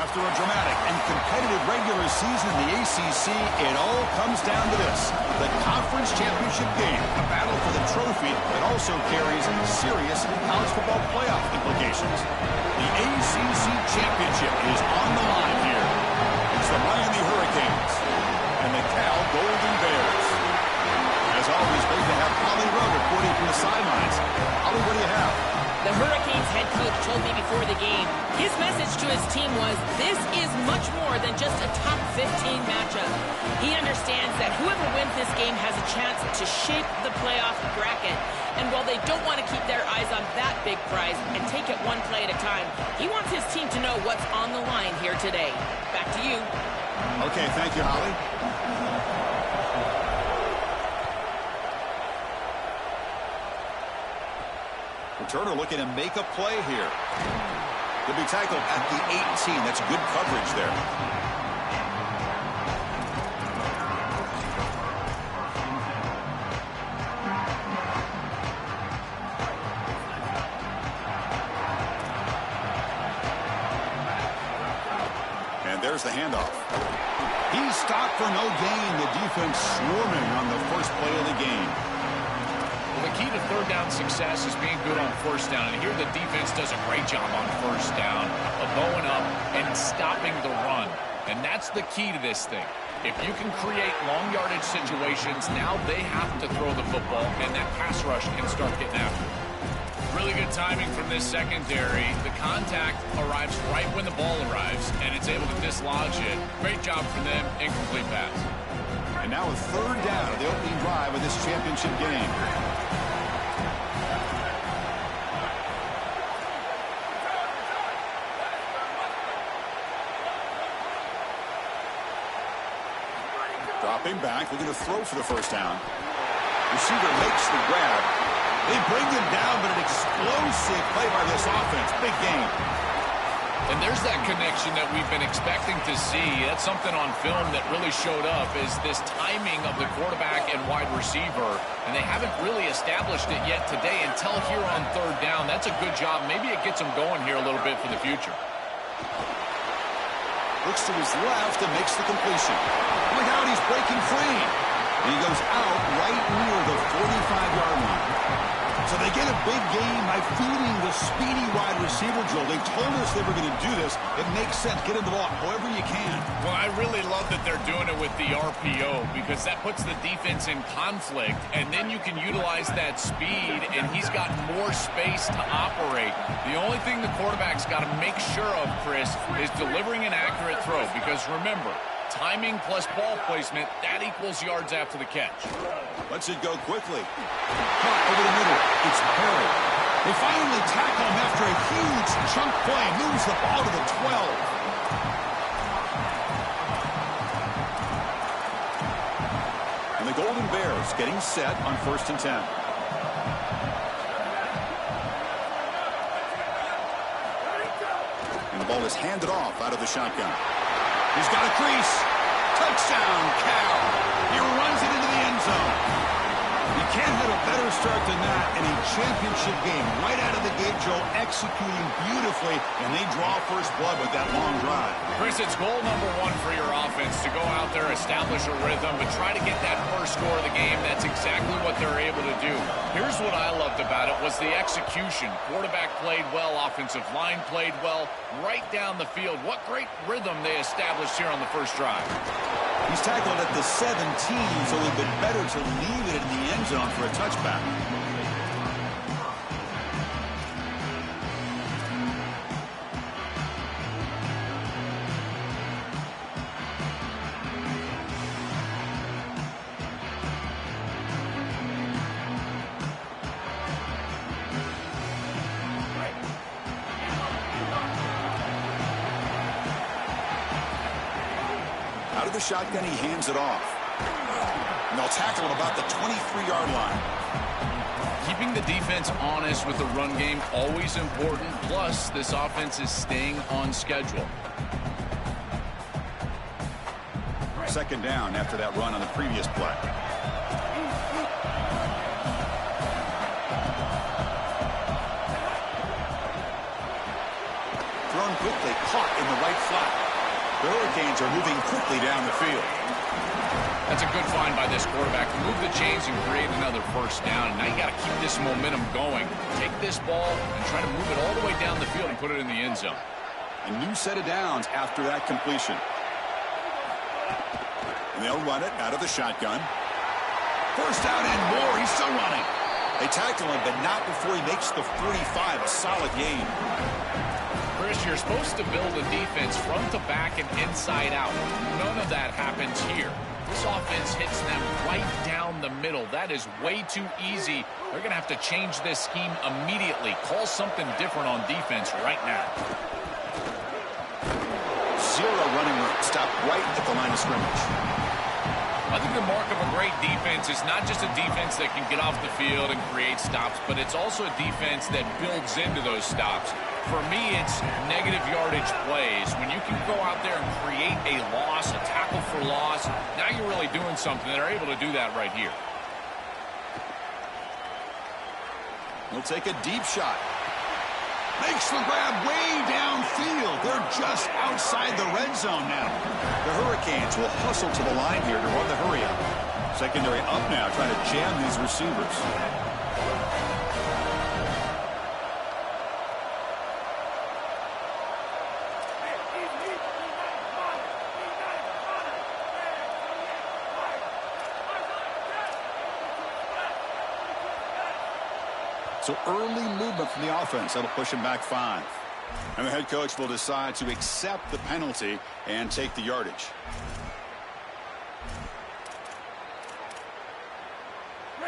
After a dramatic and competitive regular season in the ACC, it all comes down to this: the conference championship game, a battle for the trophy that also carries serious college football playoff implications. The ACC championship is on the line here. It's the Miami Hurricanes and the Cal Golden Bears. As always, great to have Holly Rowe reporting from the sidelines. Holly, what do you have? The Hurricanes head coach told me before the game, his message to his team was, this is much more than just a top 15 matchup. He understands that whoever wins this game has a chance to shape the playoff bracket. And while they don't want to keep their eyes on that big prize and take it one play at a time, he wants his team to know what's on the line here today. Back to you. Okay, thank you, Holly. Turner looking to make a play here. He'll be tackled at the 18. That's good coverage there. And there's the handoff. He's stopped for no gain. The defense swarming on the first play of the game. The key to third down success is being good on first down. And here the defense does a great job on first down of bowing up and stopping the run. And that's the key to this thing. If you can create long yardage situations, now they have to throw the football, and that pass rush can start getting after it. Really good timing from this secondary. The contact arrives right when the ball arrives, and it's able to dislodge it. Great job from them. Incomplete pass. And now a third down of the opening drive of this championship game. Dropping back, looking to throw for the first down. Receiver makes the grab. They bring him down, but an explosive play by this offense. Big game. And there's that connection that we've been expecting to see. That's something on film that really showed up, is this timing of the quarterback and wide receiver. And they haven't really established it yet today until here on third down. That's a good job. Maybe it gets them going here a little bit for the future. Looks to his left and makes the completion. Look out, he's breaking free. And he goes out right near the 45-yard line. So they get a big gain by feeding the speedy wide receiver, Joel. They told us they were going to do this. It makes sense. Get him the ball however you can. Well, I really love that they're doing it with the RPO, because that puts the defense in conflict, and then you can utilize that speed, and he's got more space to operate. The only thing the quarterback's got to make sure of, Chris, is delivering an accurate throw, because remember, timing plus ball placement, that equals yards after the catch. Lets it go quickly. Caught over the middle. It's Perry. They finally tackle him after a huge chunk play. Moves the ball to the 12. And the Golden Bears getting set on 1st and 10. And the ball is handed off out of the shotgun. He's got a crease. Touchdown, Cal. He runs it into the end zone. You can't have a better start than that in a championship game. Right out of the gate, Joe, executing beautifully, and they draw first blood with that long drive. Chris, it's goal number one for your offense to go out there, establish a rhythm, but try to get that first score of the game. That's exactly what they're able to do. Here's what I loved about it was the execution. Quarterback played well, offensive line played well, right down the field. What great rhythm they established here on the first drive. He's tackled at the 17, so it would have been better to leave it in the end zone for a touchback. Out of the shotgun, he hands it off. And they'll tackle him about the 23-yard line. Keeping the defense honest with the run game, always important. Plus, this offense is staying on schedule. Second down after that run on the previous play. Thrown quickly, caught in the right flat. The Hurricanes are moving quickly down the field. That's a good find by this quarterback to move the chains and create another first down. And now you got to keep this momentum going. Take this ball and try to move it all the way down the field and put it in the end zone. A new set of downs after that completion. And they'll run it out of the shotgun. First down and more. He's still running. They tackle him, but not before he makes the 45. A solid gain. Chris, you're supposed to build a defense front to back and inside out. None of that happens here. This offense hits them right down the middle. That is way too easy. They're going to have to change this scheme immediately. Call something different on defense right now. Zero running room. Stop right at the line of scrimmage. I think the mark of a great defense is not just a defense that can get off the field and create stops, but it's also a defense that builds into those stops. For me, it's negative yardage plays. When you can go out there and create a loss, a tackle for loss, now you're really doing something. They're able to do that right here. He'll take a deep shot. Makes the grab way downfield. They're just outside the red zone now. The Hurricanes will hustle to the line here to run the hurry up. Secondary up now, trying to jam these receivers. So early movement from the offense. That'll push him back 5. And the head coach will decide to accept the penalty and take the yardage.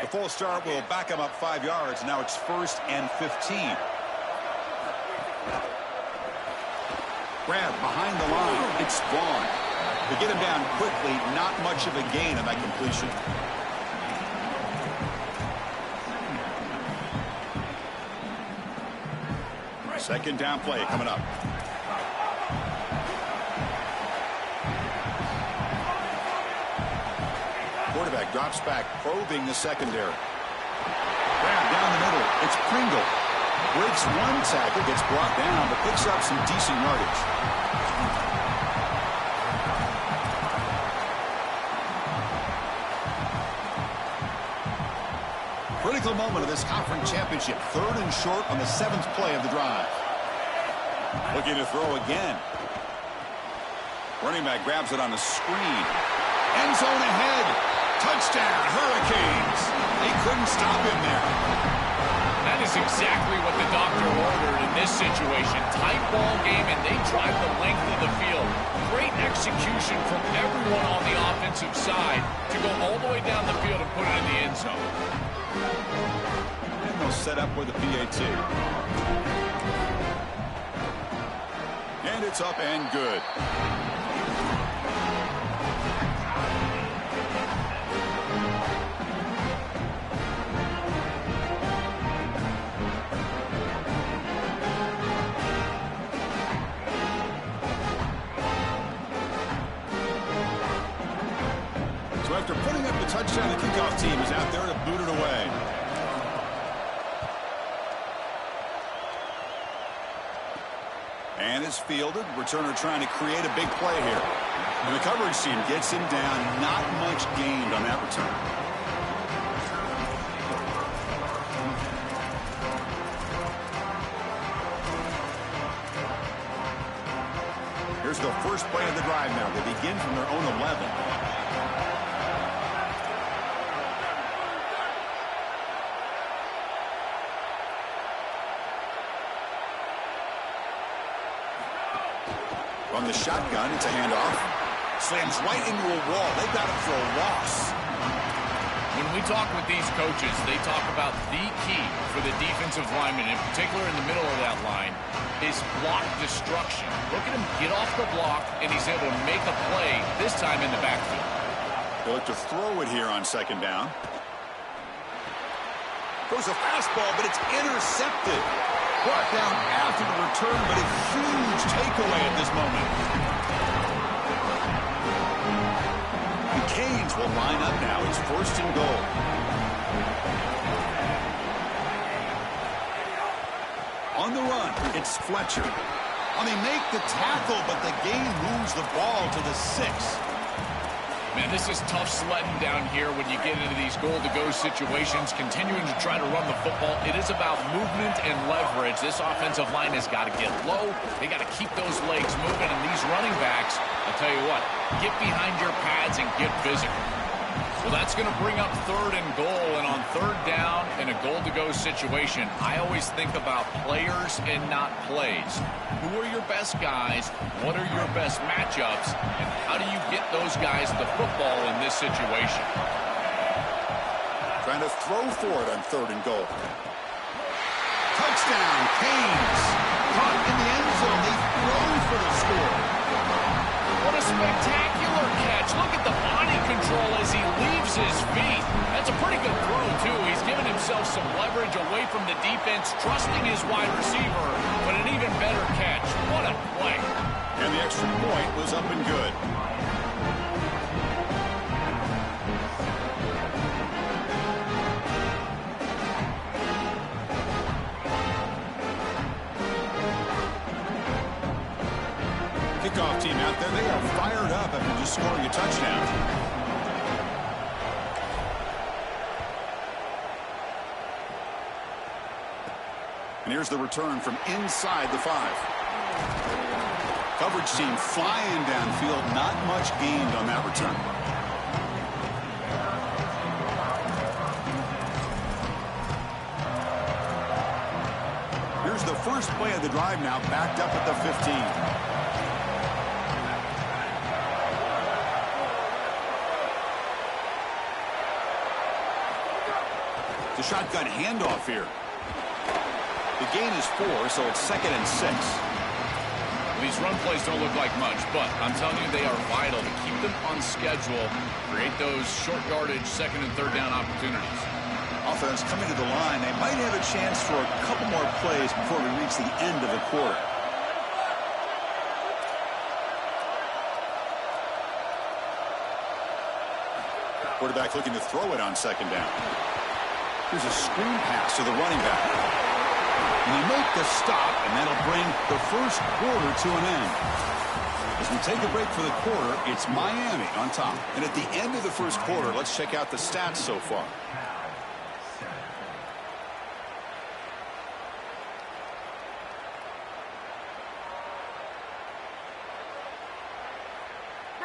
The full start will back him up 5 yards. Now it's 1st and 15. Grab behind the line. It's Vaughn. They get him down quickly. Not much of a gain on that completion. Second down play coming up. Quarterback drops back, probing the secondary. Grab down the middle. It's Pringle. Breaks one tackle, gets brought down, but picks up some decent yardage. Critical moment of this conference championship. 3rd and short on the 7th play of the drive. Looking to throw again. Running back grabs it on the screen. End zone ahead. Touchdown, Hurricanes. They couldn't stop him there. That is exactly what the doctor ordered in this situation. Tight ball game, and they drive the length of the field. Great execution from everyone on the offensive side to go all the way down the field and put it in the end zone. And they'll set up with a PAT. And it's up and good. So after putting up the touchdown, the kickoff team is out there to boot it away. And is fielded. Returner trying to create a big play here. And the coverage team gets him down. Not much gained on that return. Here's the first play of the drive now. They begin from their own 11. From the shotgun, it's a handoff. Slams right into a wall. They got it for a loss. When we talk with these coaches, they talk about the key for the defensive lineman, in particular in the middle of that line, is block destruction. Look at him get off the block, and he's able to make a play, this time in the backfield. They look to throw it here on 2nd down. Throws a fastball, but it's intercepted. Brought down after the return, but a huge takeaway at this moment. The Canes will line up now. It's 1st and goal. On the run, it's Fletcher. They make the tackle, but the game moves the ball to the 6. Man, this is tough sledding down here when you get into these goal-to-go situations, continuing to try to run the football. It is about movement and leverage. This offensive line has got to get low. They got to keep those legs moving, and these running backs, I'll tell you what, get behind your pads and get physical. Well, that's going to bring up 3rd and goal, and on 3rd down in a goal-to-go situation, I always think about players and not plays. Who are your best guys? What are your best matchups? And how do you get those guys the football in this situation? Trying to throw for it on 3rd and goal. Touchdown, Canes. Caught in the end zone. They throw for the score. What a spectacular catch. Look at the body control as he leaves his feet. That's a pretty good throw, too. He's given himself some leverage away from the defense, trusting his wide receiver, but an even better catch. What a play. And the extra point was up and good. Kickoff team out there, they are fired up after just scoring a touchdown. And here's the return from inside the 5. Coverage team flying downfield, not much gained on that return. Here's the first play of the drive now, backed up at the 15. The shotgun handoff here. The gain is 4, so it's 2nd and 6. These run plays don't look like much, but I'm telling you they are vital to keep them on schedule, create those short yardage 2nd and 3rd down opportunities. Offense coming to the line. They might have a chance for a couple more plays before we reach the end of the quarter. Quarterback looking to throw it on 2nd down. Here's a screen pass to the running back. And they make the stop, and that'll bring the first quarter to an end. As we take a break for the quarter, it's Miami on top. And at the end of the first quarter, let's check out the stats so far.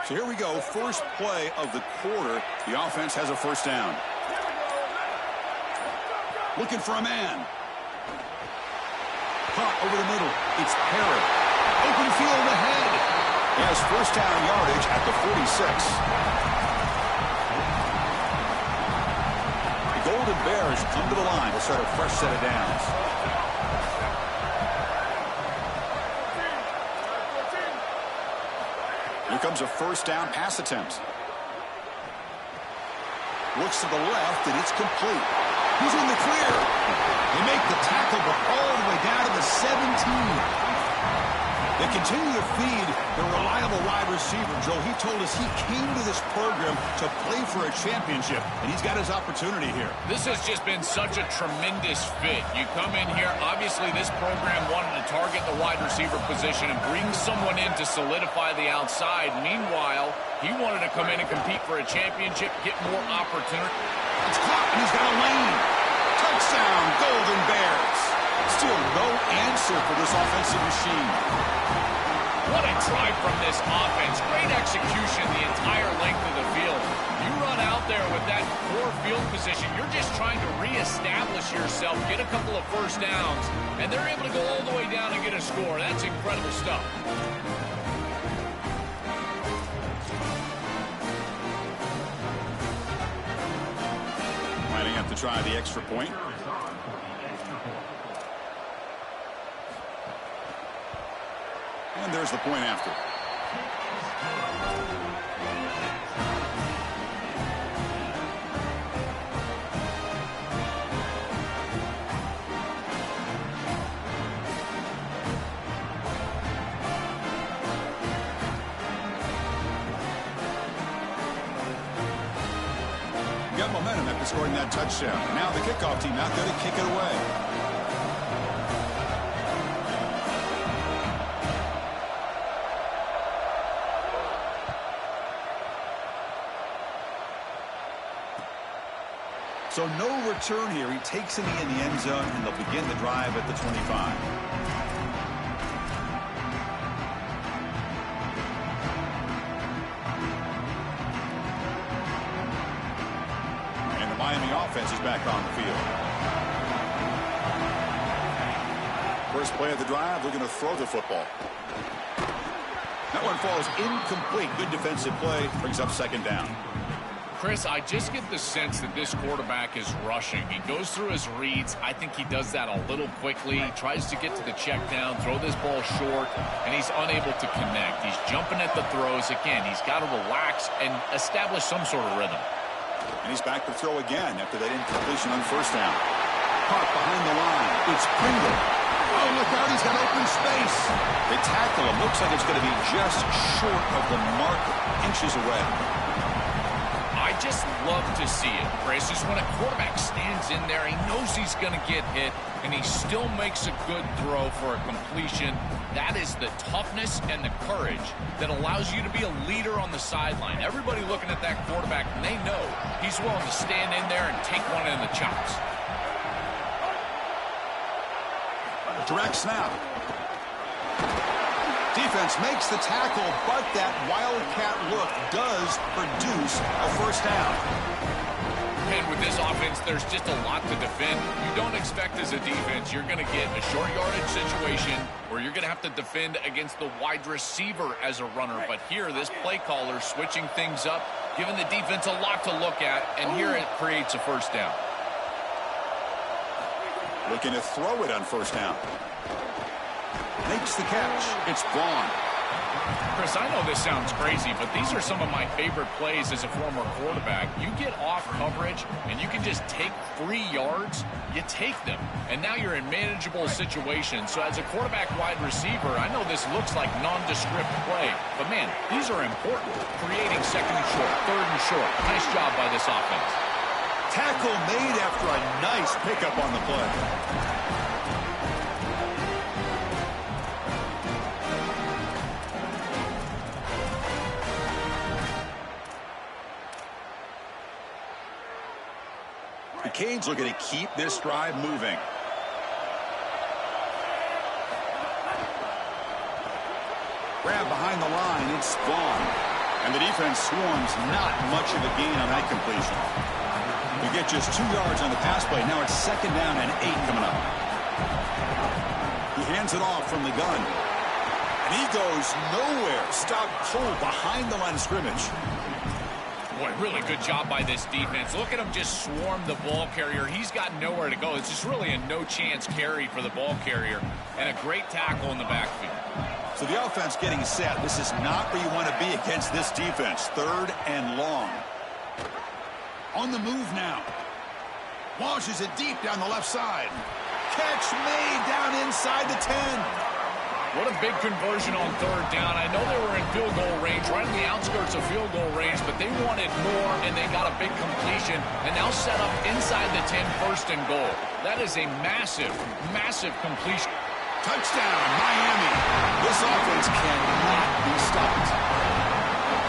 So here we go, first play of the quarter. The offense has a first down. Looking for a man. Caught over the middle. It's Perry. Open field ahead. He has first down yardage at the 46. The Golden Bears come to the line to start a fresh set of downs. Here comes a first down pass attempt. Looks to the left, and it's complete. He's in the clear. They make the tackle, but all the way down to the 17. They continue to feed the reliable wide receiver. Joe, he told us he came to this program to play for a championship, and he's got his opportunity here. This has just been such a tremendous fit. You come in here, obviously this program wanted to target the wide receiver position and bring someone in to solidify the outside. Meanwhile, he wanted to come in and compete for a championship, get more opportunity. It's caught, and he's got a lane. Touchdown, Golden Bears. Still no answer for this offensive machine. What a drive from this offense. Great execution the entire length of the field. You run out there with that poor field position, you're just trying to reestablish yourself, get a couple of first downs, and they're able to go all the way down and get a score. That's incredible stuff. Lining up to try the extra point. And there's the point after. Got momentum after scoring that touchdown. Now the kickoff team out there to kick it away. So no return here. He takes it in the end zone, and they'll begin the drive at the 25. Miami offense is back on the field. First play of the drive, they're going to throw the football. That one falls incomplete. Good defensive play. Brings up second down. Chris, I just get the sense that this quarterback is rushing. He goes through his reads. I think he does that a little quickly. He tries to get to the check down, throw this ball short, and he's unable to connect. He's jumping at the throws. Again, he's got to relax and establish some sort of rhythm. And he's back to throw again after that incompletion on first down. Caught behind the line. It's Pringle. Oh, look out. He's got open space. They tackle him. Looks like it's going to be just short of the mark, inches away. I just love to see it, Chris. Just when a quarterback stands in there, he knows he's going to get hit, and he still makes a good throw for a completion. That is the toughness and the courage that allows you to be a leader on the sideline. Everybody looking at that quarterback, and they know he's willing to stand in there and take one in the chops. Direct snap. Defense makes the tackle, but that wildcat look does produce a first down. And with this offense, there's just a lot to defend. You don't expect as a defense you're going to get a short yardage situation where you're going to have to defend against the wide receiver as a runner. But here, this play caller switching things up, giving the defense a lot to look at, and here it creates a first down. Looking to throw it on first down. Makes the catch. It's Braun. Chris, I know this sounds crazy, but these are some of my favorite plays as a former quarterback. You get off coverage, and you can just take free yards. You take them, and now you're in manageable situations. So as a quarterback wide receiver, I know this looks like nondescript play, but, man, these are important. Creating second and short, third and short. Nice job by this offense. Tackle made after a nice pickup on the play. The Canes looking to keep this drive moving. Grab behind the line, it's Vaughn. And the defense swarms, not much of a gain on that completion. We get just 2 yards on the pass play. Now it's second down and 8 coming up. He hands it off from the gun. And he goes nowhere. Stopped cold behind the line of scrimmage. Boy, really good job by this defense. Look at him just swarm the ball carrier. He's got nowhere to go. It's just really a no-chance carry for the ball carrier. And a great tackle in the backfield. So the offense getting set. This is not where you want to be against this defense. Third and long. On the move now. Launches it deep down the left side. Catch made down inside the 10. What a big conversion on third down. I know they were in field goal range, right on the outskirts of field goal range, but they wanted more, and they got a big completion, and now set up inside the 10, first and goal. That is a massive, massive completion. Touchdown, Miami. This offense cannot be stopped.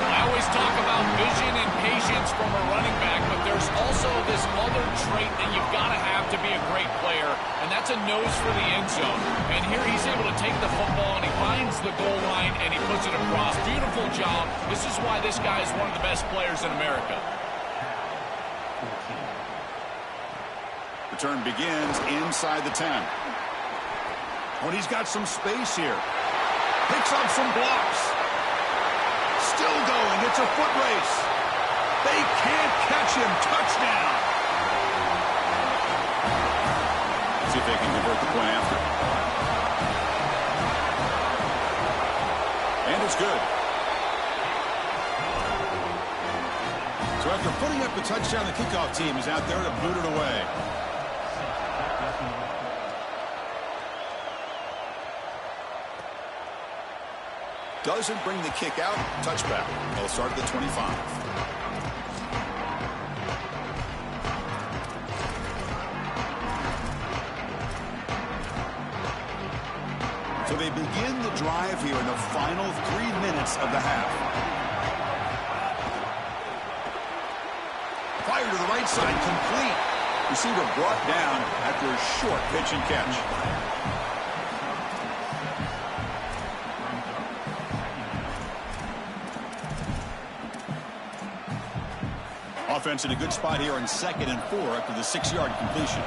I always talk about vision and patience from a running back, but there's also this other trait that you've got to have to be a great player, and that's a nose for the end zone. And here he's able to take the football, and he finds the goal line, and he puts it across. Beautiful job. This is why this guy is one of the best players in America. Return begins inside the 10. When he's got some space here. Picks up some blocks. Still going. It's a foot race. They can't catch him. Touchdown. See if they can convert the point after. And it's good. So after putting up the touchdown, the kickoff team is out there to boot it away. Doesn't bring the kick out. Touchback. They'll start at the 25. So they begin the drive here in the final 3 minutes of the half. Fire to the right side, complete. Receiver brought down after a short pitch and catch. Offense in a good spot here on 2nd and 4 after the 6-yard completion.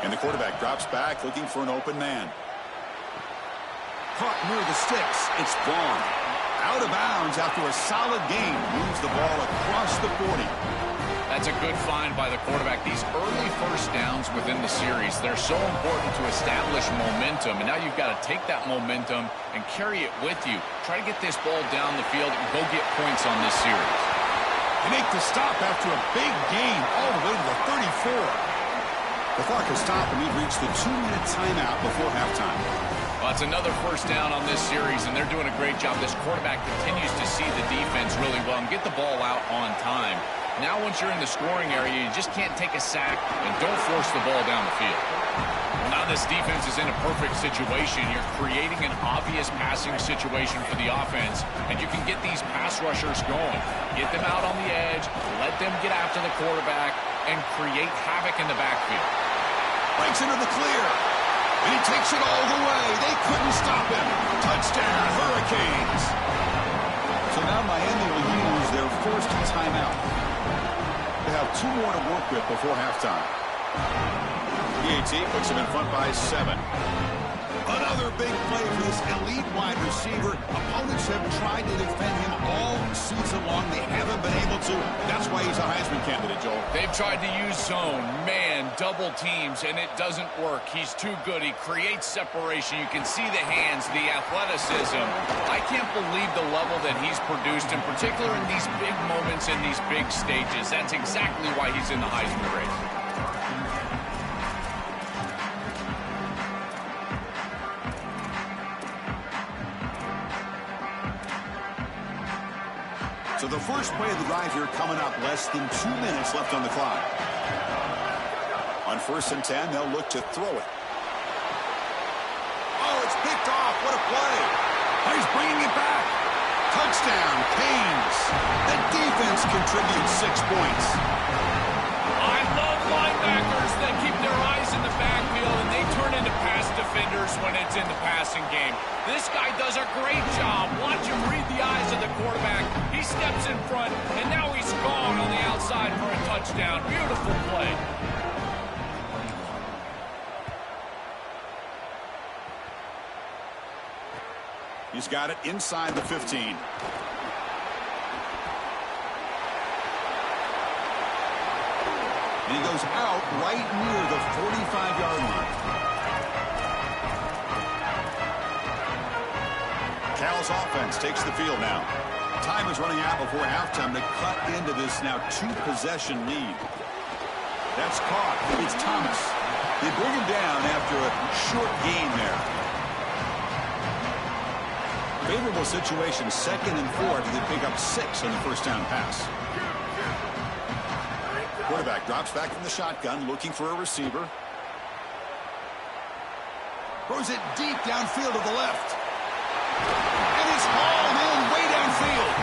And the quarterback drops back looking for an open man. Caught near the sticks. It's Vaughn. Out of bounds after a solid gain. Moves the ball across the 40. That's a good find by the quarterback. These early first downs within the series, they're so important to establish momentum. And now you've got to take that momentum and carry it with you. Try to get this ball down the field and go get points on this series. They make the stop after a big gain all the way to the 34. The clock has stopped, and we've reached the 2-minute timeout before halftime. Well, it's another first down on this series, and they're doing a great job. This quarterback continues to see the defense really well and get the ball out on time. Now, once you're in the scoring area, you just can't take a sack and don't force the ball down the field. Well, now this defense is in a perfect situation. You're creating an obvious passing situation for the offense, and you can get these pass rushers going. Get them out on the edge, let them get after the quarterback, and create havoc in the backfield. Breaks into the clear, and he takes it all the way. They couldn't stop him. Touchdown, Hurricanes. So now Miami will use their first timeout. They have 2 more to work with before halftime. PAT puts him in front by 7. Another big play for this elite wide receiver. Opponents have tried to defend him all season long. They haven't been able to. That's why he's a Heisman candidate, Joel. They've tried to use zone, man, double teams, and it doesn't work. He's too good. He creates separation. You can see the hands, the athleticism. I can't believe the level that he's produced, in particular in these big moments, in these big stages. That's exactly why he's in the Heisman race. So the first play of the drive here coming up, less than 2 minutes left on the clock. On 1st and 10, they'll look to throw it. Oh, it's picked off. What a play. Oh, he's bringing it back. Touchdown, Canes. The defense contributes 6 points. I love linebackers that keep their eyes in the backfield, and they turn into pass defenders when it's in the passing game. This guy does a great job. Watch him read the eyes of the quarterback. He steps in front, and now he's gone on the outside for a touchdown. Beautiful play. He's got it inside the 15. And he goes out right near the 45-yard line. Cal's offense takes the field now. Time is running out before halftime to cut into this now 2-possession lead. That's caught. It's Thomas. They bring him down after a short gain there. Favorable situation, 2nd and 4 after they pick up 6 on the first down pass. Quarterback drops back from the shotgun, looking for a receiver. Throws it deep downfield to the left. And it's hauled in way downfield.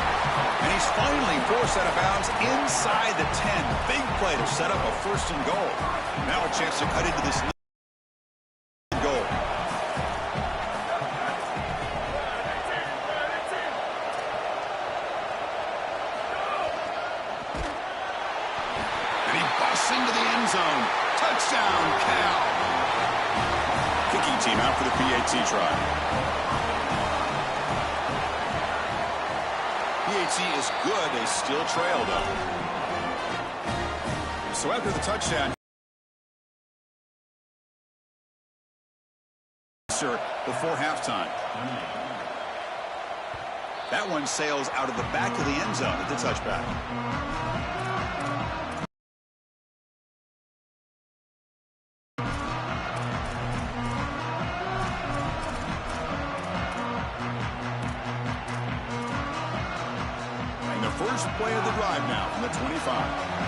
And he's finally forced out of bounds inside the 10. Big play to set up a 1st and goal. Now a chance to cut into this goal. And he busts into the end zone. Touchdown, Cal. Kicking team out for the PAT try. PAT is good. They still trail, though. So after the touchdown, before halftime. That one sails out of the back of the end zone at the touchback. And the first play of the drive now from the 25.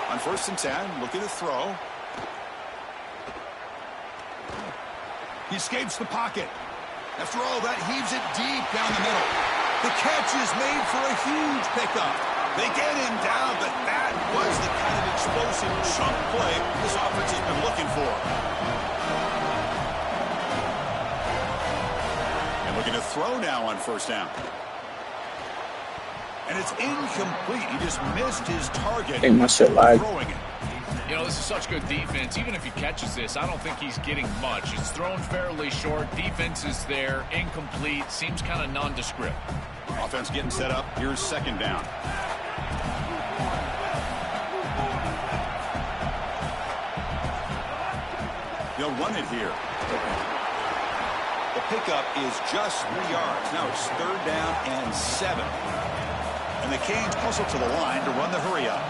On 1st and 10, looking to throw. He escapes the pocket. After all that, heaves it deep down the middle. The catch is made for a huge pickup. They get him down, but that was the kind of explosive chunk play this offense has been looking for. And looking to throw now on first down. And it's incomplete. He just missed his target throwing it. You know, this is such good defense. Even if he catches this, I don't think he's getting much. It's thrown fairly short. Defense is there. Incomplete. Seems kind of nondescript. Offense getting set up. Here's second down. They'll run it here. The pickup is just 3 yards. Now it's third down and 7. And the Canes hustle to the line to run the hurry up.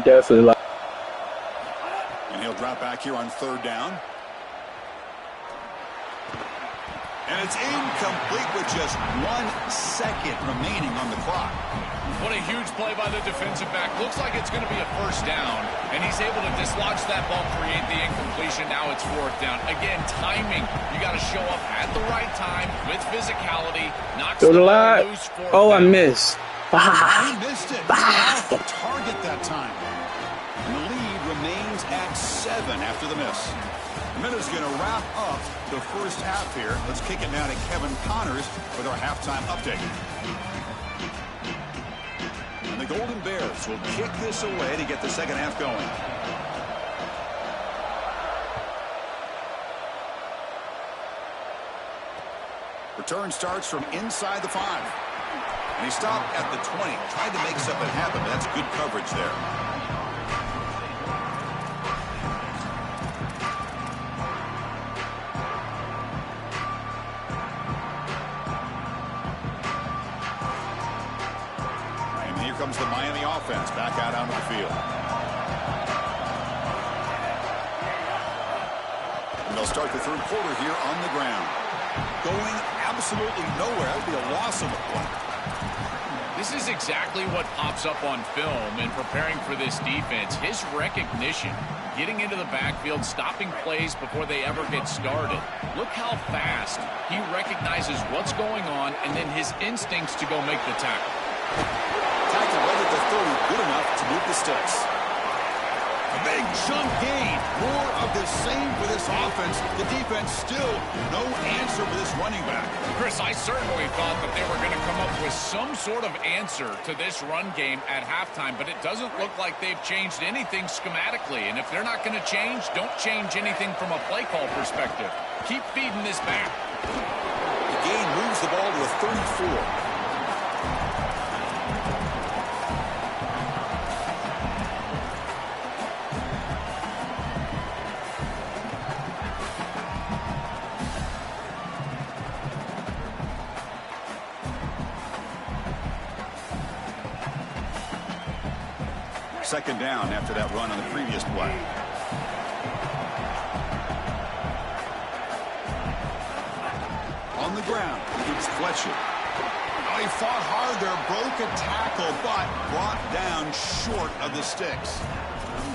Definitely like. And he'll drop back here on third down. And it's incomplete with just 1 second remaining on the clock. What a huge play by the defensive back. Looks like it's going to be a first down, and he's able to dislodge that ball, create the incompletion. Now it's fourth down. Again, timing. You got to show up at the right time with physicality. Knocks the ball loose. Oh, I missed. He missed it. Off the target that time. And the lead remains at 7 after the miss. Minutes going to wrap up the first half here. Let's kick it now to Kevin Connors with our halftime update. And the Golden Bears will kick this away to get the second half going. Return starts from inside the 5. And he stopped at the 20. Tried to make something happen. That's good coverage there. And here comes the Miami offense back out onto the field. And they'll start the third quarter here on the ground. Going absolutely nowhere. That would be a loss of a play. This is exactly what pops up on film in preparing for this defense. His recognition, getting into the backfield, stopping plays before they ever get started. Look how fast he recognizes what's going on and then his instincts to go make the tackle. Tackle right at the 30, good enough to move the sticks. A big chunk gain. More of the same for this offense. The defense still no answer for this running back. Chris, I certainly thought that they were going to come up with some sort of answer to this run game at halftime, but it doesn't look like they've changed anything schematically. And if they're not going to change, don't change anything from a play call perspective. Keep feeding this back. The gain moves the ball to a 34. Second down after that run on the previous play. On the ground, it's Fletcher. Oh, he fought hard there, broke a tackle, but brought down short of the sticks.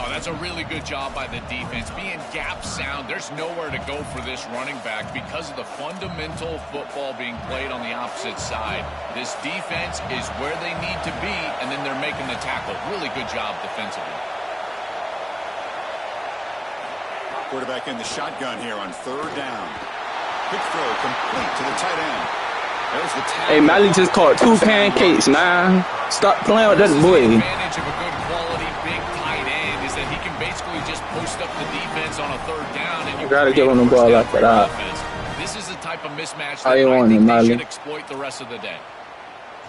Oh, that's a really good job by the defense. Being gap sound, there's nowhere to go for this running back because of the fundamental football being played on the opposite side. This defense is where they need to be, and then they're making the tackle. Really good job defensively. Quarterback in the shotgun here on third down. Quick throw complete to the tight end. There's the tackle. Hey, Mally just caught 2 pancakes, man. Stop playing with that boy. The advantage of a good quality big tight end is that he can basically just post up the defense on a third down, and you gotta give him the ball like that. This is the type of mismatch that I think they Mally should exploit the rest of the day.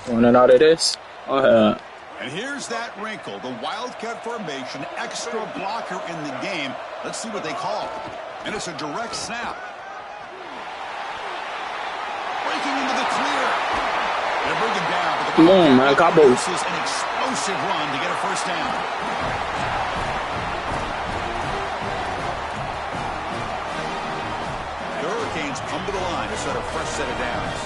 Want to know that this? And here's that wrinkle, the Wildcat formation, extra blocker in the game. Let's see what they call. And it's a direct snap. Breaking into the clear. They bring him down. But the come on, man. Cabo. This is an explosive run to get a first down. The Hurricanes come to the line to set a fresh set of downs.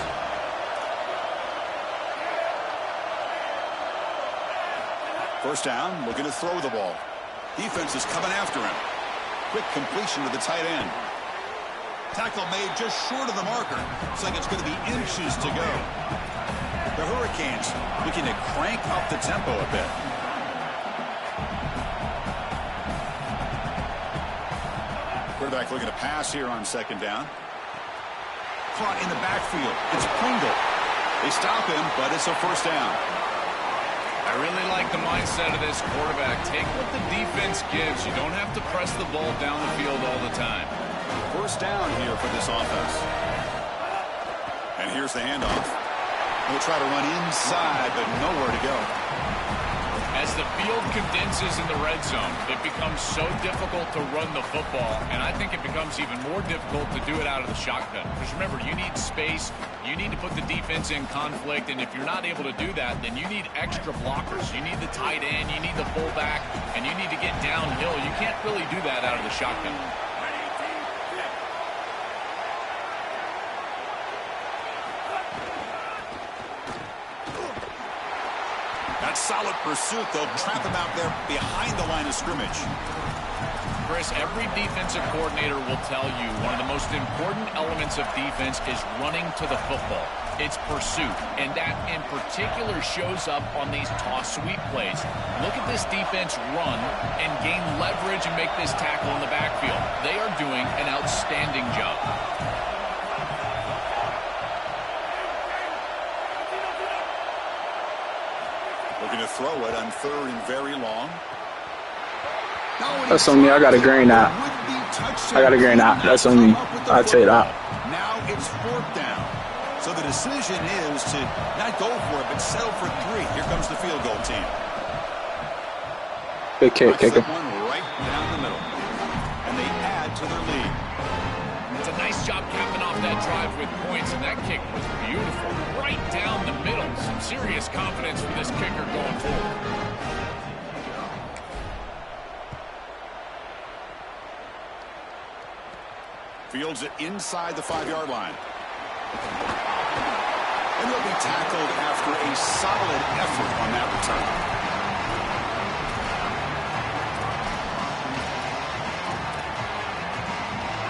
First down, looking to throw the ball. Defense is coming after him. Quick completion to the tight end. Tackle made just short of the marker. Looks like it's going to be inches to go. The Hurricanes looking to crank up the tempo a bit. Quarterback looking to pass here on second down. Caught in the backfield. It's Pringle. They stop him, but it's a first down. I really like the mindset of this quarterback. Take what the defense gives. You don't have to press the ball down the field all the time. First down here for this offense. And here's the handoff. He'll try to run inside, but nowhere to go. As the field condenses in the red zone, it becomes so difficult to run the football, and I think it becomes even more difficult to do it out of the shotgun. Because remember, you need space, you need to put the defense in conflict, and if you're not able to do that, then you need extra blockers. You need the tight end, you need the fullback, and you need to get downhill. You can't really do that out of the shotgun. That solid pursuit, they'll trap him out there behind the line of scrimmage. Chris, every defensive coordinator will tell you one of the most important elements of defense is running to the football. It's pursuit, and that in particular shows up on these toss sweep plays. Look at this defense run and gain leverage and make this tackle in the backfield. They are doing an outstanding job. Looking to throw it on third and very long. That's on me. I got a green out. I got a green out. That's on me. I'll take it out. Now it's fourth down. So the decision is to not go for it, but settle for 3. Here comes the field goal team. Good kick, kicker. One right down the middle. And they add to their lead. It's a nice job capping off that drive with points, and that kick was beautiful. Right down the middle. Some serious confidence for this kicker going forward. Fields it inside the 5-yard line. And he'll be tackled after a solid effort on that return.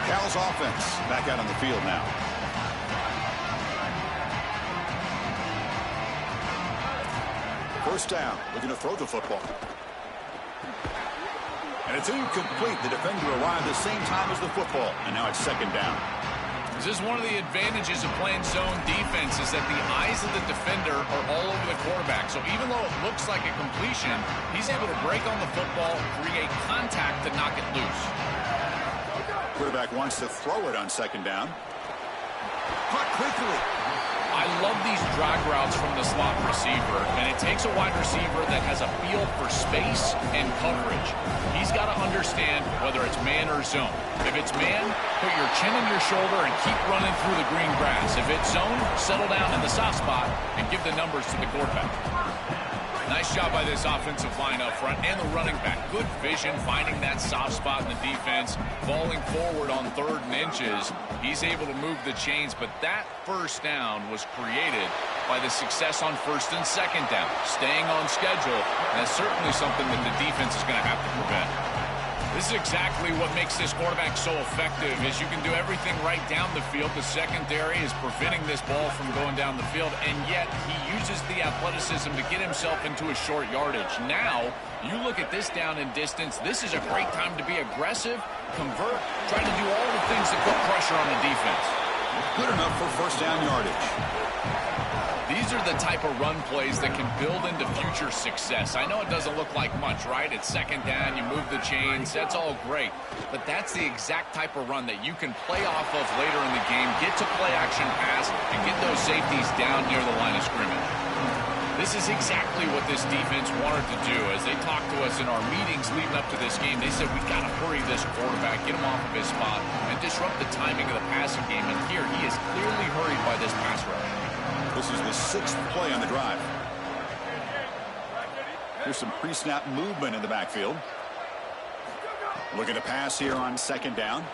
Cal's offense back out on the field now. First down, looking to throw the football. And it's incomplete. The defender arrived the same time as the football, and now it's second down. This is one of the advantages of playing zone defense is that the eyes of the defender are all over the quarterback. So even though it looks like a completion, he's able to break on the football, create contact to knock it loose. Quarterback wants to throw it on second down. Caught quickly. I love these drag routes from the slot receiver, and it takes a wide receiver that has a feel for space and coverage. He's got to understand whether it's man or zone. If it's man, put your chin in your shoulder and keep running through the green grass. If it's zone, settle down in the soft spot and give the numbers to the quarterback. Nice job by this offensive line up front and the running back. Good vision, finding that soft spot in the defense, falling forward on 3rd and inches. He's able to move the chains, but that first down was created by the success on 1st and 2nd down. Staying on schedule, and that's certainly something that the defense is going to have to prevent. This is exactly what makes this quarterback so effective is you can do everything right down the field. The secondary is preventing this ball from going down the field, and yet he uses the athleticism to get himself into a short yardage. Now, you look at this down and distance, this is a great time to be aggressive, convert, try to do all the things that put pressure on the defense. Good enough for first down yardage. These are the type of run plays that can build into future success. I know it doesn't look like much, right? It's second down, you move the chains, that's all great. But that's the exact type of run that you can play off of later in the game, get to play action pass, and get those safeties down near the line of scrimmage. This is exactly what this defense wanted to do. As they talked to us in our meetings leading up to this game, they said, we've got to hurry this quarterback, get him off of his spot, and disrupt the timing of the passing game. And here, he is clearly hurried by this pass rush. This is the 6th play on the drive. Here's some pre-snap movement in the backfield. Looking to pass here on second down.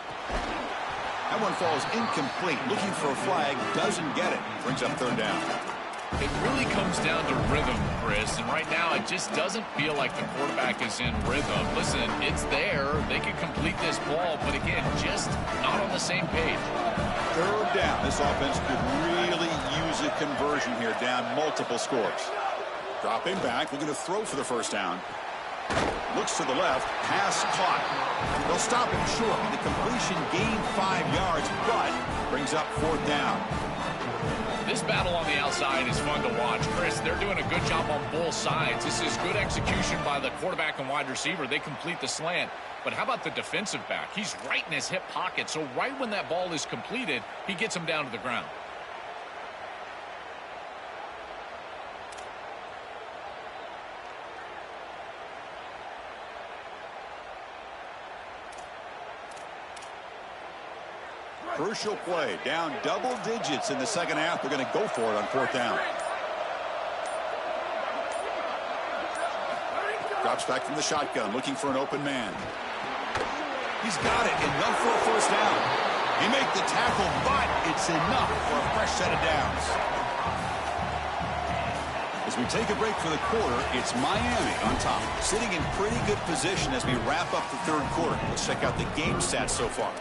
That one falls incomplete. Looking for a flag, doesn't get it. Brings up third down. It really comes comes down to rhythm, Chris, and right now it just doesn't feel like the quarterback is in rhythm. Listen, it's there. They can complete this ball, but again, just not on the same page. Third down. This offense could really use a conversion here, down multiple scores. Dropping back, looking to throw for the first down. Looks to the left, pass caught. They'll stop him short. The completion gained 5 yards, but brings up fourth down. This battle on the outside is fun to watch. Chris, they're doing a good job on both sides. This is good execution by the quarterback and wide receiver. They complete the slant. But how about the defensive back? He's right in his hip pocket, so right when that ball is completed, he gets him down to the ground. Crucial play, down double digits in the second half. They're going to go for it on fourth down. Drops back from the shotgun, looking for an open man. He's got it, enough for a first down. He made the tackle, but it's enough for a fresh set of downs. As we take a break for the quarter, it's Miami on top, sitting in pretty good position as we wrap up the third quarter. Let's check out the game stats so far.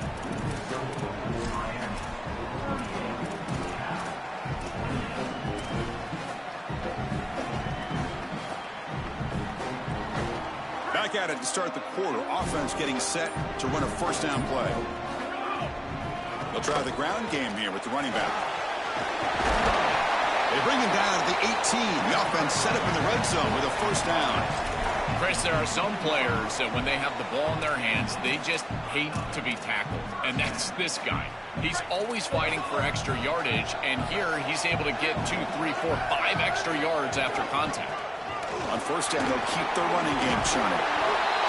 Back at it to start the quarter. Offense getting set to run a first down play. They'll try the ground game here with the running back. They bring him down to the 18. The offense set up in the red zone with a first down. Chris, there are some players that when they have the ball in their hands, they just hate to be tackled. And that's this guy. He's always fighting for extra yardage, and here he's able to get 2, 3, 4, 5 extra yards after contact. On first down, they'll keep their running game churning.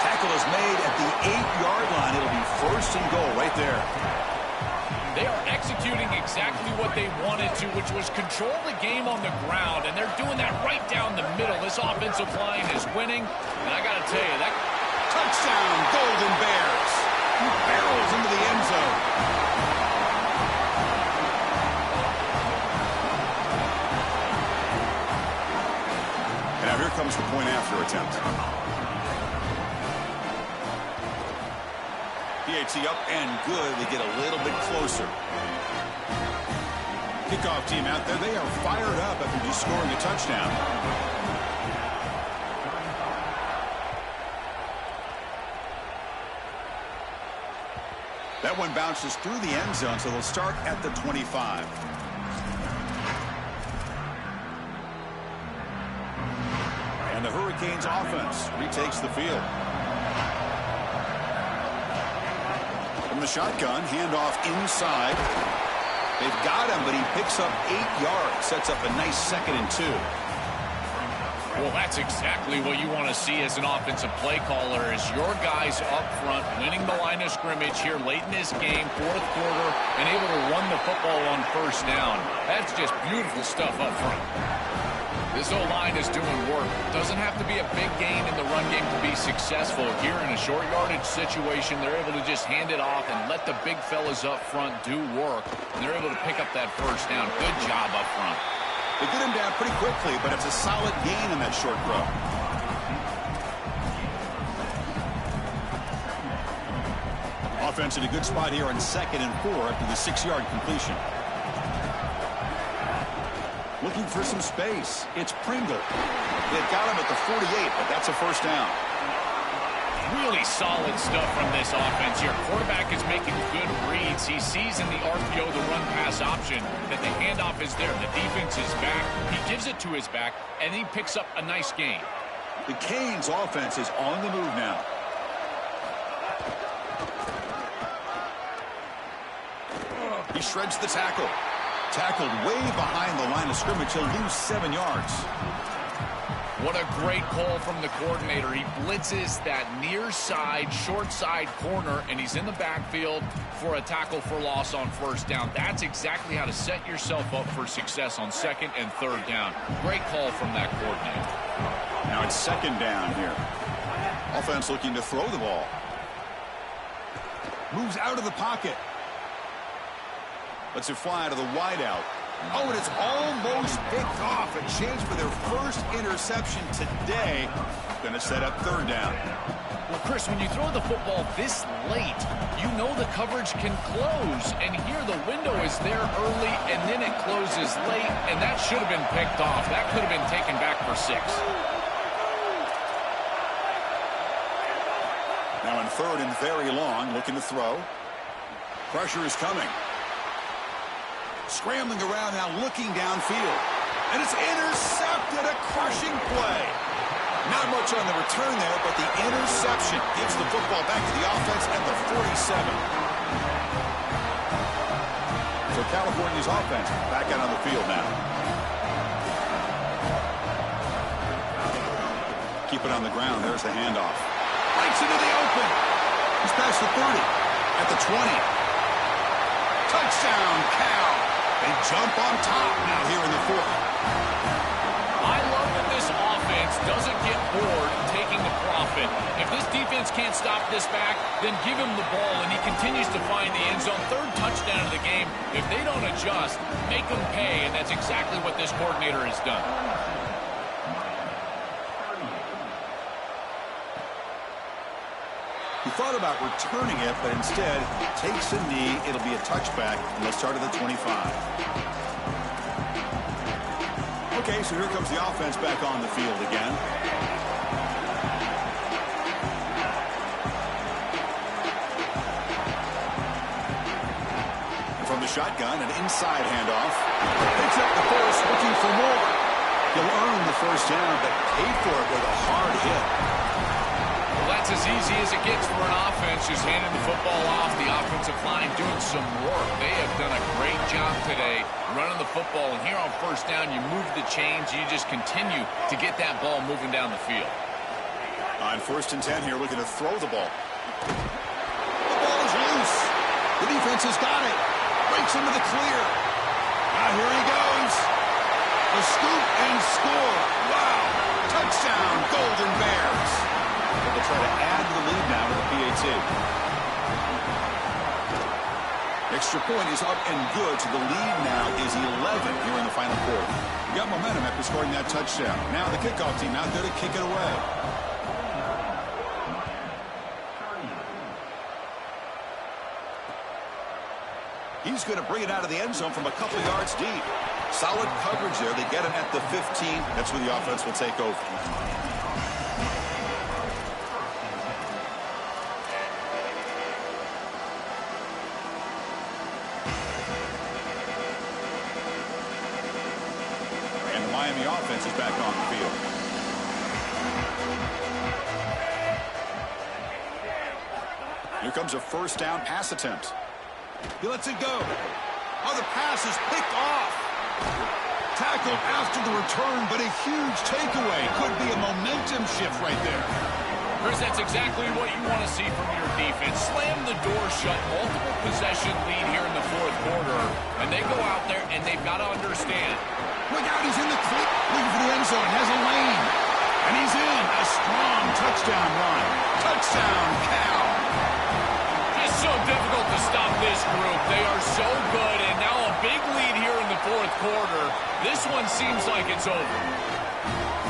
Tackle is made at the 8-yard line. It'll be first and goal right there. They are executing exactly what they wanted to, which was control the game on the ground, and they're doing that right down the middle. This offensive line is winning, and I got to tell you, that touchdown, Golden Bears. He barrels into the end zone. And now here comes the point after attempt. PAT up and good. They get a little bit closer. Kickoff team out there. They are fired up after just scoring a touchdown. That one bounces through the end zone, so they'll start at the 25. And the Hurricanes offense retakes the field. From the shotgun, handoff inside. They've got him, but he picks up 8 yards. Sets up a nice 2nd and 2. Well, that's exactly what you want to see as an offensive play caller, is your guys up front winning the line of scrimmage here late in this game, fourth quarter, and able to run the football on first down. That's just beautiful stuff up front. This O-line is doing work. Doesn't have to be a big gain in the run game to be successful. Here in a short yardage situation, they're able to just hand it off and let the big fellas up front do work. And they're able to pick up that first down. Good job up front. They get him down pretty quickly, but it's a solid gain in that short throw. Offense in a good spot here on 2nd and 4 after the 6-yard completion. Looking for some space. It's Pringle. They've got him at the 48, but that's a first down. Really solid stuff from this offense here. Quarterback is making good reads. He sees in the RPO the run-pass option that the handoff is there. The defense is back. He gives it to his back, and he picks up a nice gain. The Canes offense is on the move now. He shreds the tackle. Tackled way behind the line of scrimmage. He'll lose 7 yards. What a great call from the coordinator. He blitzes that near side, short side corner, and he's in the backfield for a tackle for loss on first down. That's exactly how to set yourself up for success on 2nd and 3rd down. Great call from that coordinator. Now it's 2nd down here. Offense looking to throw the ball. Moves out of the pocket. Lets it fly to the wideout. Oh, and it's almost picked off. A chance for their first interception today. Going to set up third down. Well, Chris, when you throw the football this late, you know the coverage can close. And here the window is there early, and then it closes late, and that should have been picked off. That could have been taken back for 6. Now in third and very long, looking to throw. Pressure is coming. Scrambling around now, looking downfield. And it's intercepted, a crushing play. Not much on the return there, but the interception gives the football back to the offense at the 47. So California's offense back out on the field now. Keep it on the ground. There's the handoff. Breaks into the open. He's past the 30. At the 20. Touchdown, Cal. They jump on top now here in the 4th. I love that this offense doesn't get bored taking the profit. If this defense can't stop this back, then give him the ball, and he continues to find the end zone. Third touchdown of the game. If they don't adjust, make them pay, and that's exactly what this coordinator has done. He thought about returning it, but instead takes a knee. It'll be a touchback, and they'll start at the 25. Okay, so here comes the offense back on the field again. And from the shotgun, an inside handoff. Picks up the force, looking for more. He'll earn the first down, but paid for it with a hard hit. That's as easy as it gets for an offense, just handing the football off. The offensive line doing some work. They have done a great job today running the football. And here on first down, you move the chains. You just continue to get that ball moving down the field. On 1st and 10 here, looking to throw the ball. The ball is loose. The defense has got it. Breaks into the clear. Now here he goes. A scoop and score. Wow. Touchdown, Golden Bears. They'll try to add to the lead now with the PAT. Extra point is up and good, so the lead now is 11 here in the final quarter. You got momentum after scoring that touchdown. Now the kickoff team out there to kick it away. He's going to bring it out of the end zone from a couple yards deep. Solid coverage there. They get him at the 15. That's where the offense will take over. The offense is back on the field. Here comes a first down pass attempt. He lets it go. Oh, the pass is picked off. Tackled after the return, but a huge takeaway. Could be a momentum shift right there. Chris, that's exactly what you want to see from your defense. Slam the door shut, multiple possession lead here in the 4th quarter, and they go out there and they've got to understand. Look out, he's in the clip. Looking for the end zone, has a lane. And he's in. A strong touchdown run. Touchdown, Cal. It's so difficult to stop this group. They are so good, and now a big lead here in the 4th quarter. This one seems like it's over.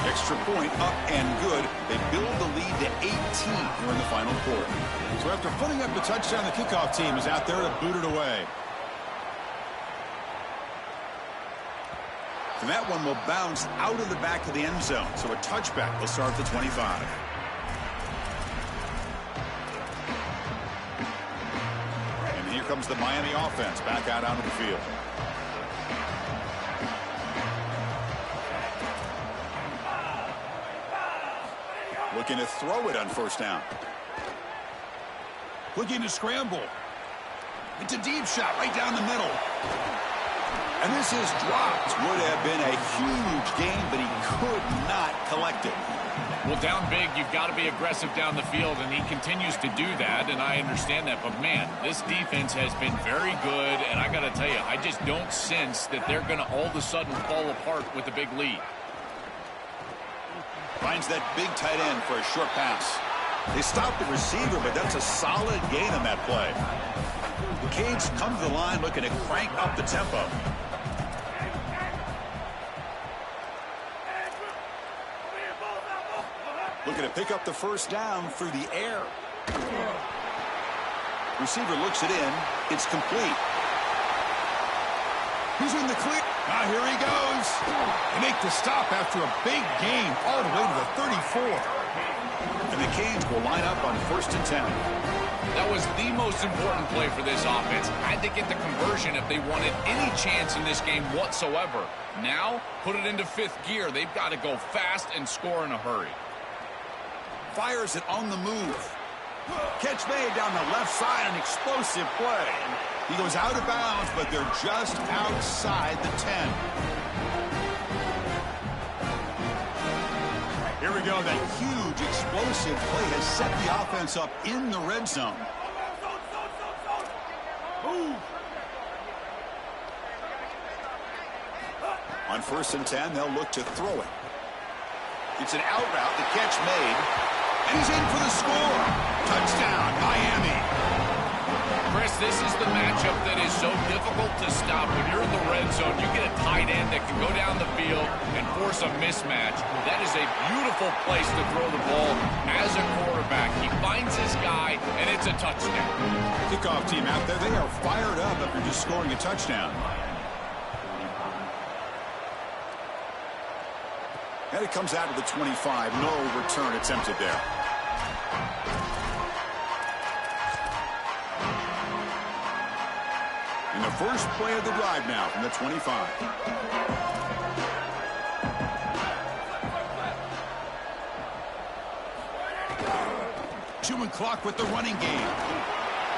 Extra point up and good. They build the lead to 18 here in the final quarter. So after putting up the touchdown, the kickoff team is out there to boot it away. And that one will bounce out of the back of the end zone. So a touchback will start at the 25. And here comes the Miami offense back out onto the field. Looking to throw it on first down. Looking to scramble. It's a deep shot right down the middle. And this is dropped. Would have been a huge gain, but he could not collect it. Well, down big, you've got to be aggressive down the field, and he continues to do that, and I understand that. But, man, this defense has been very good, and I got to tell you, I just don't sense that they're going to all of a sudden fall apart with a big lead. Finds that big tight end for a short pass. They stop the receiver, but that's a solid gain on that play. The Canes come to the line looking to crank up the tempo. Looking to pick up the first down through the air. Receiver looks it in. It's complete. He's in the clear. Now here he goes. They make the stop after a big gain all the way to the 34. And the Canes will line up on 1st and 10. That was the most important play for this offense. Had to get the conversion if they wanted any chance in this game whatsoever. Now, put it into 5th gear. They've got to go fast and score in a hurry. Fires it on the move. Catch made down the left side, an explosive play. He goes out of bounds, but they're just outside the 10. Here we go. That huge explosive play has set the offense up in the red zone. On 1st and 10, they'll look to throw it. It's an out route, the catch made. And he's in for the score. Touchdown, Miami. Chris, this is the matchup that is so difficult to stop. When you're in the red zone, you get a tight end that can go down the field and force a mismatch. That is a beautiful place to throw the ball as a quarterback. He finds his guy, and it's a touchdown. Kickoff team out there, they are fired up after just scoring a touchdown. And it comes out to the 25. No return attempted there. And the first play of the drive now from the 25. Chewing clock with the running game.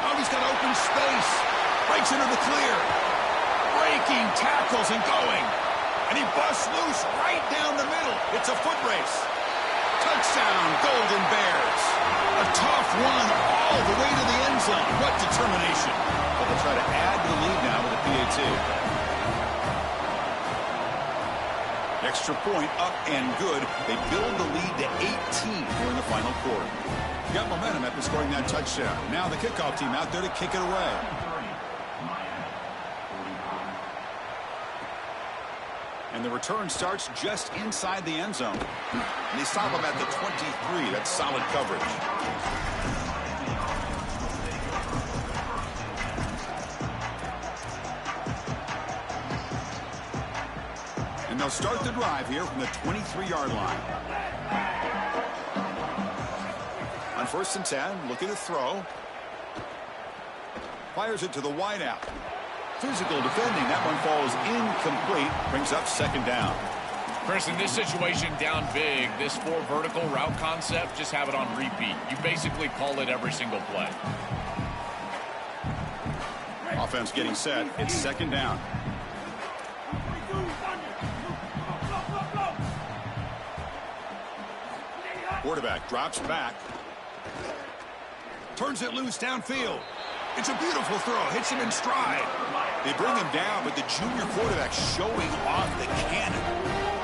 Oh, he's got open space. Breaks into the clear. Breaking tackles and going. And he busts loose right down the middle. It's a foot race. Touchdown, Golden Bears. A tough run all the way to the end zone. What determination. Well, they'll try to add to the lead now with a PAT. Extra point up and good. They build the lead to 18 here in the final quarter. Got momentum after scoring that touchdown. Now the kickoff team out there to kick it away. And the return starts just inside the end zone. And they stop him at the 23. That's solid coverage. And they'll start the drive here from the 23-yard line. On 1st and 10, looking to throw. Fires it to the wideout. Physical defending. That one falls incomplete. Brings up 2nd down. Chris, in this situation, down big, this 4 vertical route concept, just have it on repeat. You basically call it every single play. Offense getting set. It's 2nd down. Quarterback drops back. Turns it loose downfield. It's a beautiful throw. Hits him in stride. They bring him down, but the junior quarterback showing off the cannon.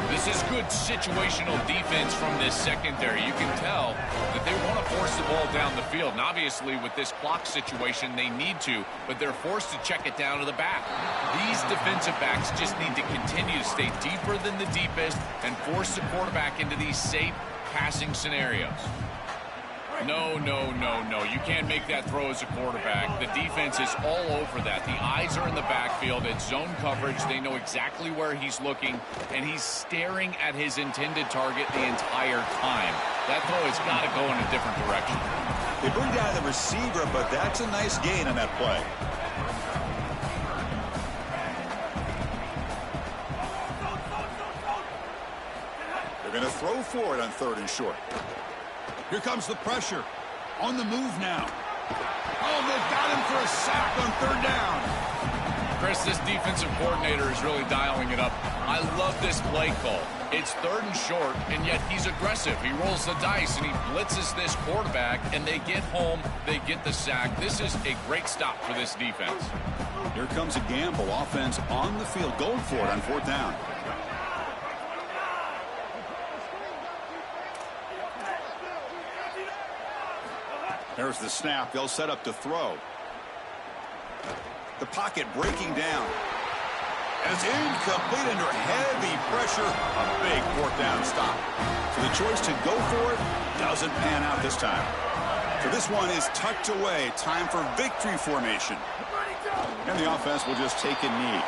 This is good situational defense from this secondary. You can tell that they want to force the ball down the field. And obviously, with this clock situation, they need to, but they're forced to check it down to the back. These defensive backs just need to continue to stay deeper than the deepest and force the quarterback into these safe passing scenarios. No. You can't make that throw as a quarterback. The defense is all over that. The eyes are in the backfield. It's zone coverage. They know exactly where he's looking, and he's staring at his intended target the entire time. That throw has got to go in a different direction. They bring down the receiver, but that's a nice gain on that play. They're going to throw for it on 3rd and short. Here comes the pressure. On the move now. Oh, they've got him for a sack on 3rd down. Chris, this defensive coordinator is really dialing it up. I love this play call. It's 3rd and short, and yet he's aggressive. He rolls the dice, and he blitzes this quarterback, and they get home. They get the sack. This is a great stop for this defense. Here comes a gamble. Offense on the field. Going for it on 4th down. There's the snap. They'll set up to throw. The pocket breaking down. And it's incomplete under heavy pressure. A big fourth down stop. So the choice to go for it doesn't pan out this time. So this one is tucked away. Time for victory formation. And the offense will just take a knee.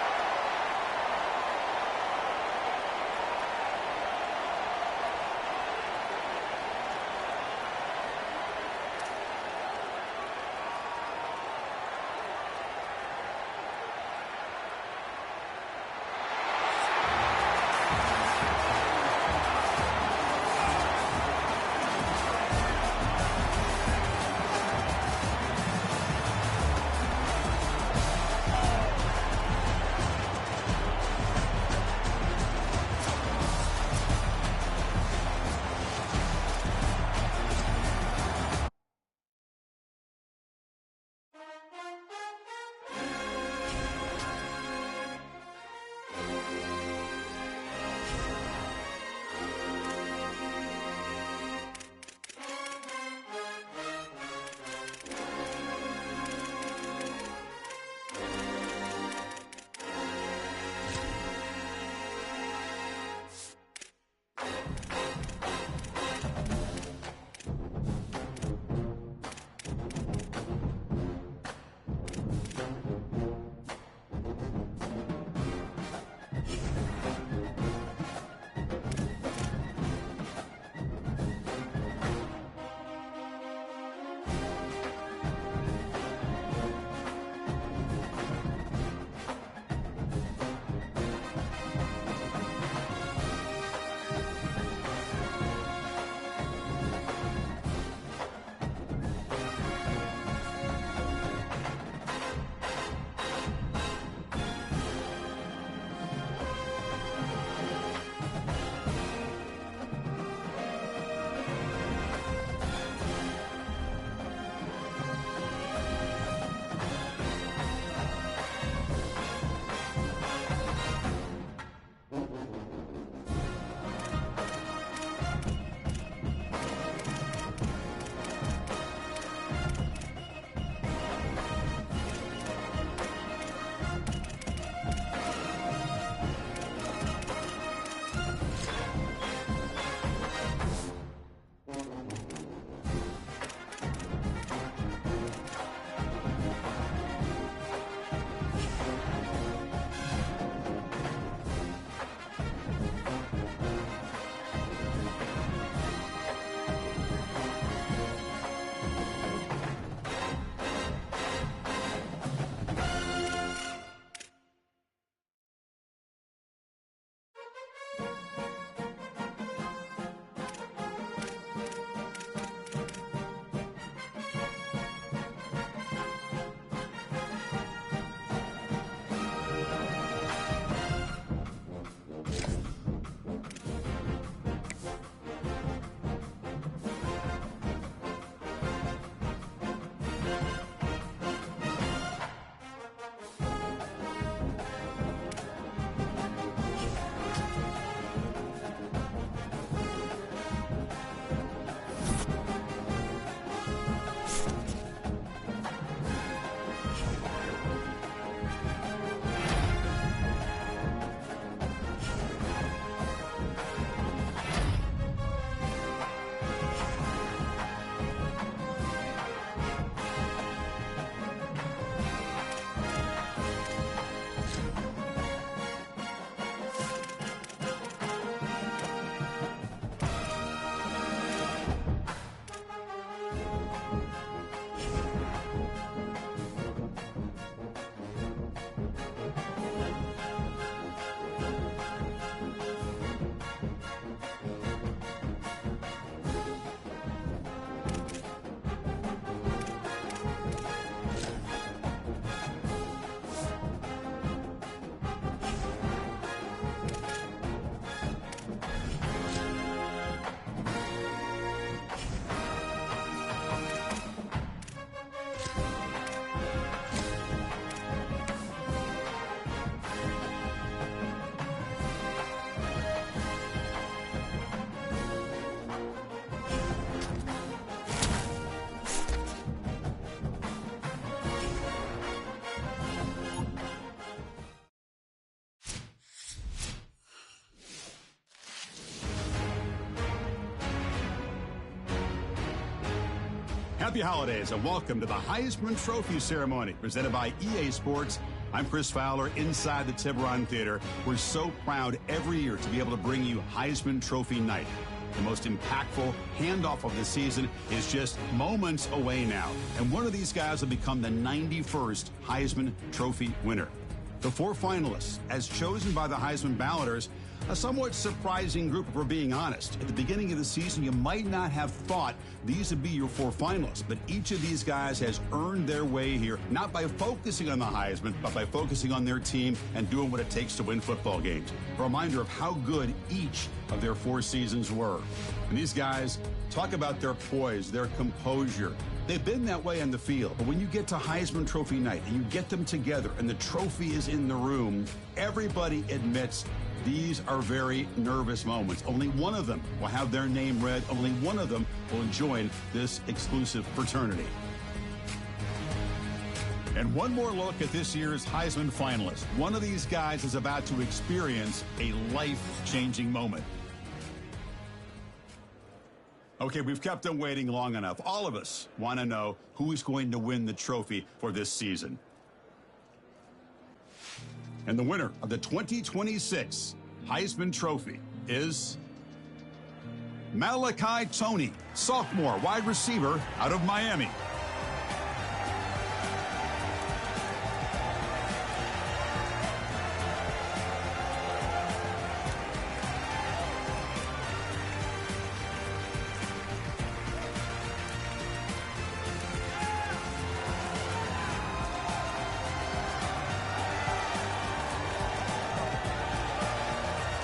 Happy holidays and welcome to the Heisman Trophy ceremony presented by EA Sports. I'm Chris Fowler inside the Tiburon Theater. We're so proud every year to be able to bring you Heisman Trophy night. The most impactful handoff of the season is just moments away now. And one of these guys will become the 91st Heisman Trophy winner. The 4 finalists, as chosen by the Heisman balloters, a somewhat surprising group if we're being honest. At the beginning of the season, you might not have thought these would be your 4 finalists, but each of these guys has earned their way here, not by focusing on the Heisman, but by focusing on their team and doing what it takes to win football games. A reminder of how good each of their 4 seasons were. And these guys talk about their poise, their composure. They've been that way on the field, but when you get to Heisman Trophy night and you get them together and the trophy is in the room, everybody admits these are very nervous moments. Only one of them will have their name read. Only one of them will join this exclusive fraternity. And one more look at this year's Heisman finalists. One of these guys is about to experience a life-changing moment. Okay, we've kept them waiting long enough. All of us want to know who is going to win the trophy for this season. And the winner of the 2026 Heisman Trophy is Malachi Toney, sophomore wide receiver out of Miami.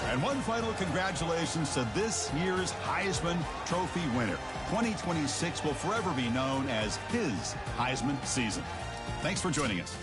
And one final congratulations to this year's Heisman Trophy winner. 2026 will forever be known as his Heisman season. Thanks for joining us.